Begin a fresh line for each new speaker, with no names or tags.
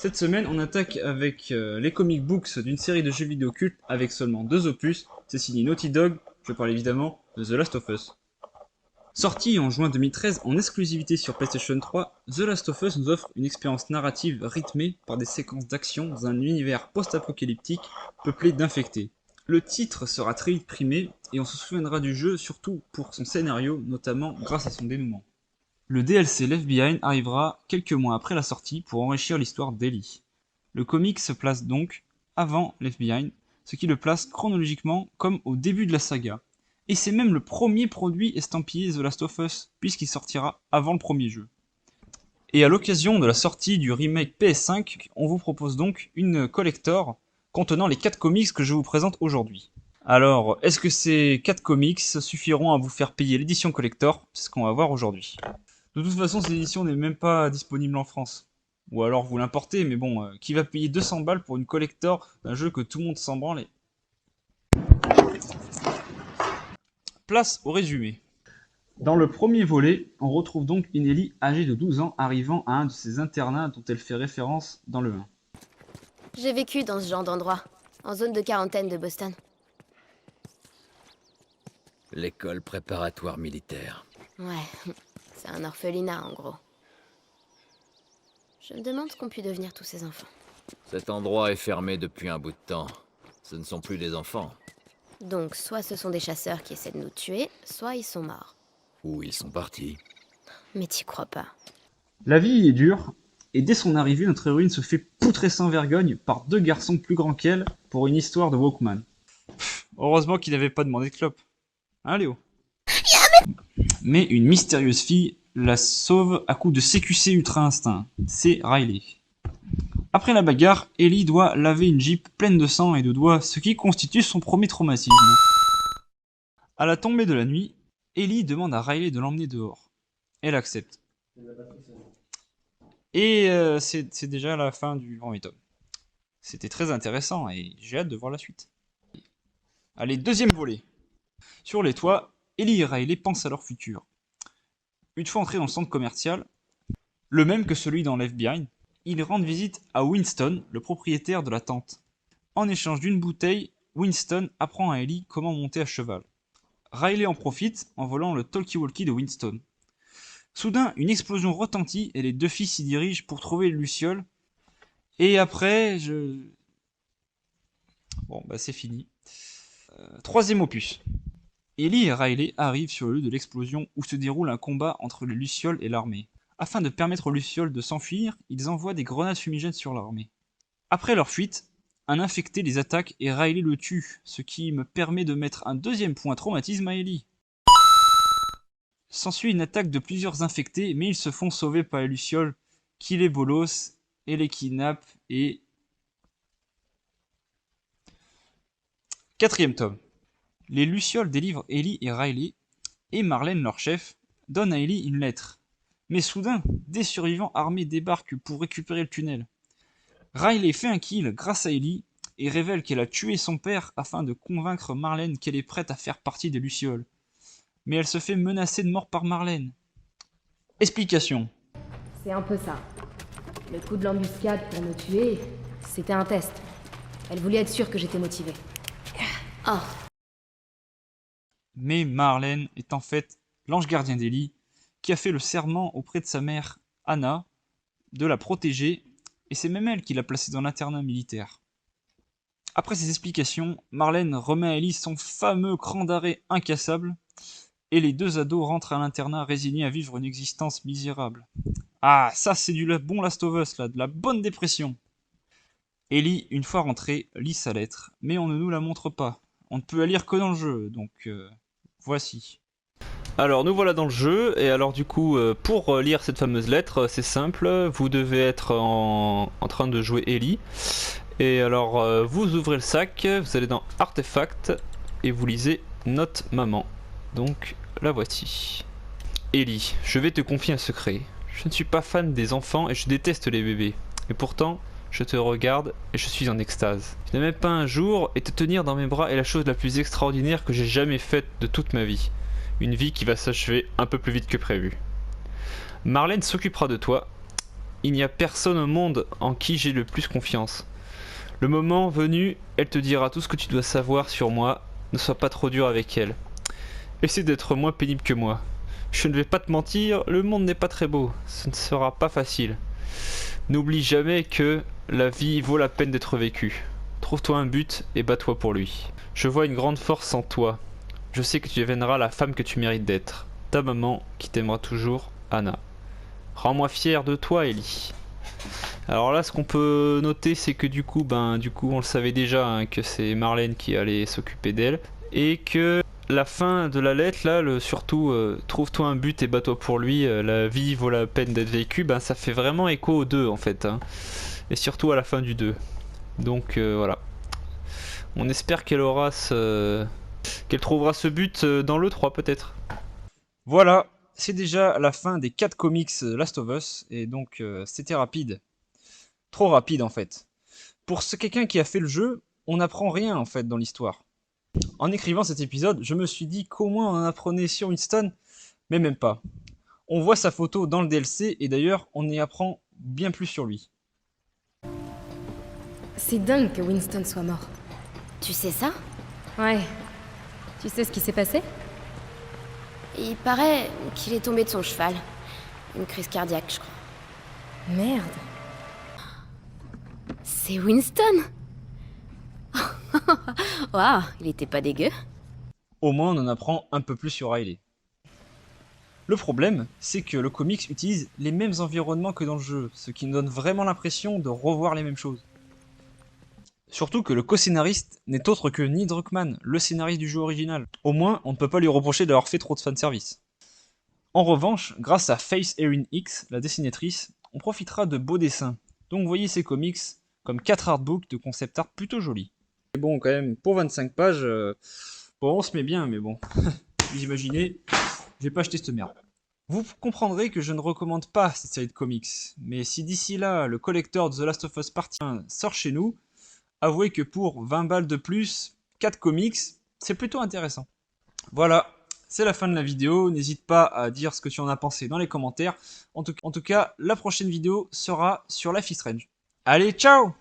Cette semaine, on attaque avec les comic books d'une série de jeux vidéo cultes avec seulement 2 opus. C'est signé Naughty Dog, je parle évidemment de The Last of Us. Sorti en juin 2013 en exclusivité sur PlayStation 3, The Last of Us nous offre une expérience narrative rythmée par des séquences d'action dans un univers post-apocalyptique peuplé d'infectés. Le titre sera très vite primé et on se souviendra du jeu surtout pour son scénario, notamment grâce à son dénouement. Le DLC Left Behind arrivera quelques mois après la sortie pour enrichir l'histoire d'Ellie. Le comic se place donc avant Left Behind, ce qui le place chronologiquement comme au début de la saga. Et c'est même le premier produit estampillé The Last of Us, puisqu'il sortira avant le premier jeu. Et à l'occasion de la sortie du remake PS5, on vous propose donc une collector contenant les 4 comics que je vous présente aujourd'hui. Alors, est-ce que ces 4 comics suffiront à vous faire payer l'édition collector? C'est ce qu'on va voir aujourd'hui. De toute façon, cette édition n'est même pas disponible en France. Ou alors vous l'importez, mais bon, qui va payer 200 balles pour une collector d'un jeu que tout le monde s'en branle? Place au résumé. Dans le premier volet, on retrouve donc une Ellie âgée de 12 ans arrivant à un de ces internats dont elle fait référence dans le 1.
J'ai vécu dans ce genre d'endroit, en zone de quarantaine de Boston.
L'école préparatoire militaire.
Ouais, c'est un orphelinat en gros. Je me demande ce qu'ont pu devenir tous ces enfants.
Cet endroit est fermé depuis un bout de temps. Ce ne sont plus des enfants.
Donc, soit ce sont des chasseurs qui essaient de nous tuer, soit ils sont morts.
Ou ils sont partis.
Mais t'y crois pas.
La vie est dure, et dès son arrivée, notre héroïne se fait poutrer sans vergogne par 2 garçons plus grands qu'elle pour une histoire de Walkman. Heureusement qu'il n'avait pas demandé de clope. Hein, Léo? Mais une mystérieuse fille la sauve à coup de CQC Ultra Instinct. C'est Riley. Après la bagarre, Ellie doit laver une Jeep pleine de sang et de doigts, ce qui constitue son premier traumatisme. À la tombée de la nuit, Ellie demande à Riley de l'emmener dehors. Elle accepte. Et c'est déjà la fin du premier tome. C'était très intéressant et j'ai hâte de voir la suite. Allez, deuxième volet. Sur les toits, Ellie et Riley pensent à leur futur. Une fois entrés dans le centre commercial, le même que celui dans Left Behind, ils rendent visite à Winston, le propriétaire de la tente. En échange d'une bouteille, Winston apprend à Ellie comment monter à cheval. Riley en profite en volant le talkie-walkie de Winston. Soudain, une explosion retentit et les 2 filles s'y dirigent pour trouver Luciole. Et après, Bon, bah c'est fini. Troisième opus. Ellie et Riley arrivent sur le lieu de l'explosion où se déroule un combat entre les Lucioles et l'armée. Afin de permettre aux Lucioles de s'enfuir, ils envoient des grenades fumigènes sur l'armée. Après leur fuite, un infecté les attaque et Riley le tue, ce qui me permet de mettre un deuxième point traumatisme à Ellie. S'ensuit une attaque de plusieurs infectés, mais ils se font sauver par les Lucioles, qui les bolossent et les kidnappent et... Quatrième tome. Les Lucioles délivrent Ellie et Riley, et Marlène, leur chef, donne à Ellie une lettre. Mais soudain, des survivants armés débarquent pour récupérer le tunnel. Riley fait un kill grâce à Ellie et révèle qu'elle a tué son père afin de convaincre Marlène qu'elle est prête à faire partie des Lucioles. Mais elle se fait menacer de mort par Marlène. Explication.
C'est un peu ça. Le coup de l'embuscade pour me tuer, c'était un test. Elle voulait être sûre que j'étais motivée.
Oh,
Mais Marlène est en fait l'ange gardien d'Ellie, qui a fait le serment auprès de sa mère, Anna, de la protéger, et c'est même elle qui l'a placée dans l'internat militaire. Après ces explications, Marlène remet à Ellie son fameux cran d'arrêt incassable, et les 2 ados rentrent à l'internat résignés à vivre une existence misérable. Ah, ça c'est du bon Last of Us, là, de la bonne dépression. Ellie, une fois rentrée, lit sa lettre, mais on ne nous la montre pas. On ne peut la lire que dans le jeu, donc voici. Alors nous voilà dans le jeu, et alors du coup pour lire cette fameuse lettre, c'est simple, vous devez être en train de jouer Ellie, et alors vous ouvrez le sac, vous allez dans Artefact, et vous lisez Note Maman, donc la voici. Ellie, je vais te confier un secret, je ne suis pas fan des enfants et je déteste les bébés, et pourtant je te regarde et je suis en extase. Je n'aime même pas un jour, et te tenir dans mes bras est la chose la plus extraordinaire que j'ai jamais faite de toute ma vie. Une vie qui va s'achever un peu plus vite que prévu. Marlène s'occupera de toi,
il n'y a personne au monde en qui j'ai le plus confiance. Le moment venu, elle te dira tout ce que tu dois savoir sur moi. Ne sois pas trop dur avec elle. Essaie d'être moins pénible que moi. Je ne vais pas te mentir, le monde n'est pas très beau. Ce ne sera pas facile. N'oublie jamais que la vie vaut la peine d'être vécue. Trouve-toi un but et bats-toi pour lui. Je vois une grande force en toi. Je sais que tu deviendras la femme que tu mérites d'être. Ta maman qui t'aimera toujours, Anna. Rends-moi fier de toi, Ellie. Alors là, ce qu'on peut noter, c'est que du coup, on le savait déjà, hein, que c'est Marlène qui allait s'occuper d'elle. Et que la fin de la lettre, là, surtout, trouve-toi un but et bats-toi pour lui, la vie vaut la peine d'être vécue, ça fait vraiment écho aux deux, en fait. Hein. Et surtout à la fin du 2. Donc, voilà. On espère qu'elle aura qu'elle trouvera ce but dans le 3, peut-être.
Voilà, c'est déjà la fin des 4 comics Last of Us, et donc c'était rapide. Trop rapide en fait. Pour quelqu'un qui a fait le jeu, on n'apprend rien en fait dans l'histoire. En écrivant cet épisode, je me suis dit qu'au moins on en apprenait sur Winston, mais même pas. On voit sa photo dans le DLC, et d'ailleurs on y apprend bien plus sur lui.
C'est dingue que Winston soit mort.
Tu sais ça?
Ouais. Tu sais ce qui s'est passé?
Il paraît qu'il est tombé de son cheval. Une crise cardiaque, je crois.
Merde.
C'est Winston? Waouh, il était pas dégueu.
Au moins on en apprend un peu plus sur Riley. Le problème, c'est que le comics utilise les mêmes environnements que dans le jeu, ce qui nous donne vraiment l'impression de revoir les mêmes choses. Surtout que le co-scénariste n'est autre que Neil Druckmann, le scénariste du jeu original. Au moins, on ne peut pas lui reprocher d'avoir fait trop de fanservice. En revanche, grâce à Faith Erin Hicks, la dessinatrice, on profitera de beaux dessins. Donc voyez ces comics comme 4 artbooks de concept art plutôt jolis. Et bon, quand même, pour 25 pages, bon, on se met bien, mais bon, vous imaginez, je vais pas acheter cette merde. Vous comprendrez que je ne recommande pas cette série de comics, mais si d'ici là, le collector de The Last of Us Part 1 sort chez nous, avouez que pour 20 balles de plus, 4 comics, c'est plutôt intéressant. Voilà, c'est la fin de la vidéo. N'hésite pas à dire ce que tu en as pensé dans les commentaires. En tout cas, la prochaine vidéo sera sur Life is Strange. Allez, ciao!